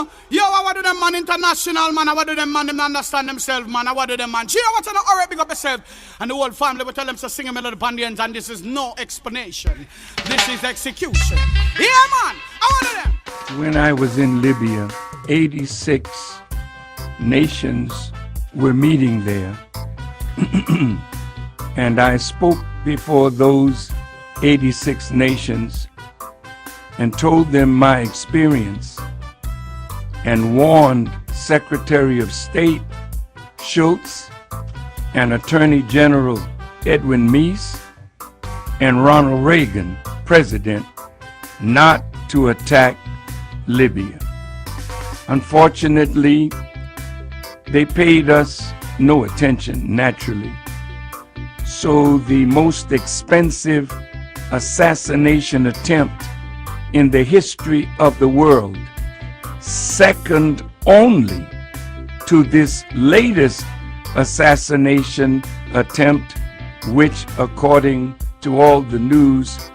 know. Yo, I want to them man international, man. I want to them man, them understand themselves, man. I want to them man. Gee, I want to know, all right, big up yourself. And the whole family will tell them to sing a melody upon the ends, and this is no explanation. This is execution. Yeah, man. I want to them. When I was in Libya, 86 nations were meeting there. And I spoke before those 86 nations and told them my experience and warned Secretary of State Schultz and Attorney General Edwin Meese and Ronald Reagan, President, not to attack Libya. Unfortunately, they paid us no attention, naturally. So the most expensive assassination attempt in the history of the world, second only to this latest assassination attempt, which, according to all the news,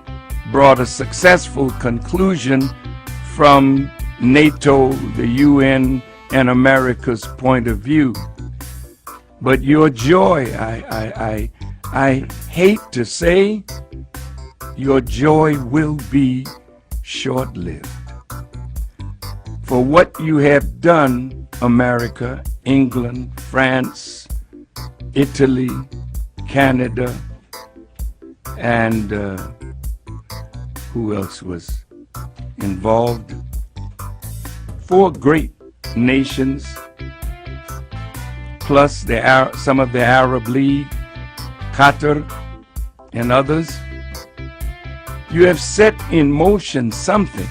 brought a successful conclusion from NATO, the UN, and America's point of view. But your joy, I hate to say, your joy will be short-lived. For what you have done, America, England, France, Italy, Canada, and who else was involved? 4 great nations, plus some of the Arab League, Qatar, and others. You have set in motion something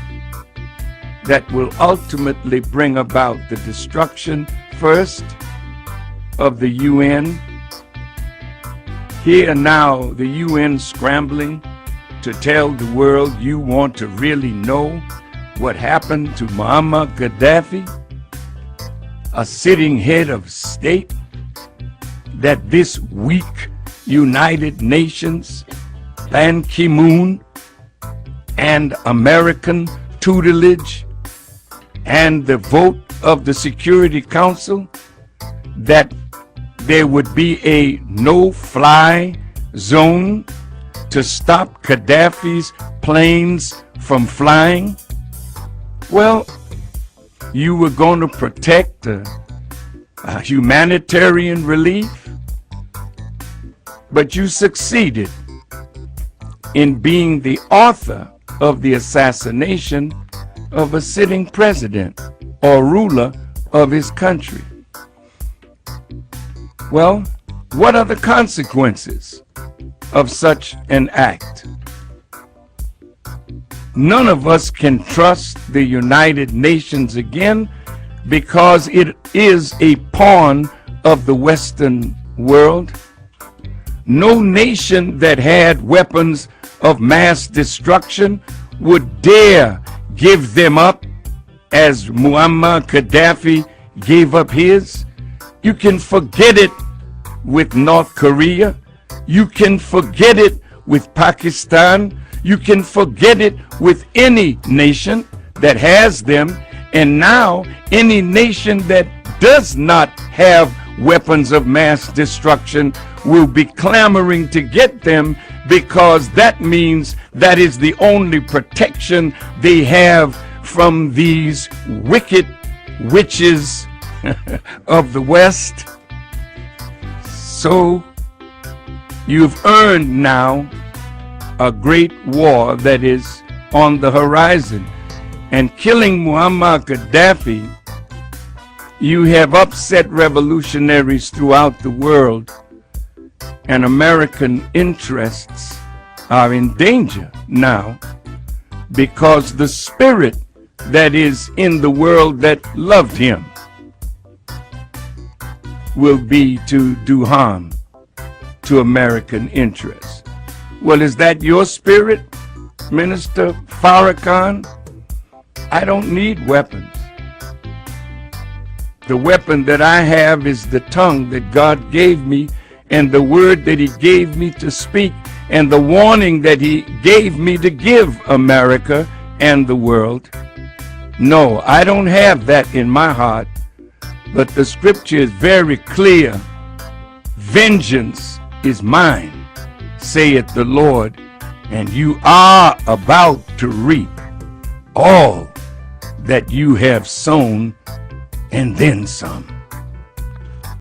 that will ultimately bring about the destruction, first, of the UN. Here now, the UN scrambling to tell the world you want to really know what happened to Muammar Gaddafi, a sitting head of state that this weak United Nations, Ban Ki-moon, and American tutelage and the vote of the Security Council that there would be a no-fly zone to stop Gaddafi's planes from flying. Well, you were going to protect humanitarian relief, but you succeeded in being the author of the assassination of a sitting president or ruler of his country. Well, what are the consequences of such an act? None of us can trust the United Nations again because it is a pawn of the Western world. No nation that had weapons of mass destruction would dare give them up as Muammar Gaddafi gave up his. You can forget it with North Korea. You can forget it with Pakistan. You can forget it with any nation that has them. And now any nation that does not have weapons of mass destruction will be clamoring to get them, because that means that is the only protection they have from these wicked witches of the West. So you've earned now a great war that is on the horizon. And killing Muammar Gaddafi, you have upset revolutionaries throughout the world, and American interests are in danger now because the spirit that is in the world that loved him will be to do harm to American interests. Well, is that your spirit, Minister Farrakhan? I don't need weapons. The weapon that I have is the tongue that God gave me, and the word that he gave me to speak, and the warning that he gave me to give America and the world. No, I don't have that in my heart, but the scripture is very clear. Vengeance is mine, saith the Lord, and you are about to reap all that you have sown and then some.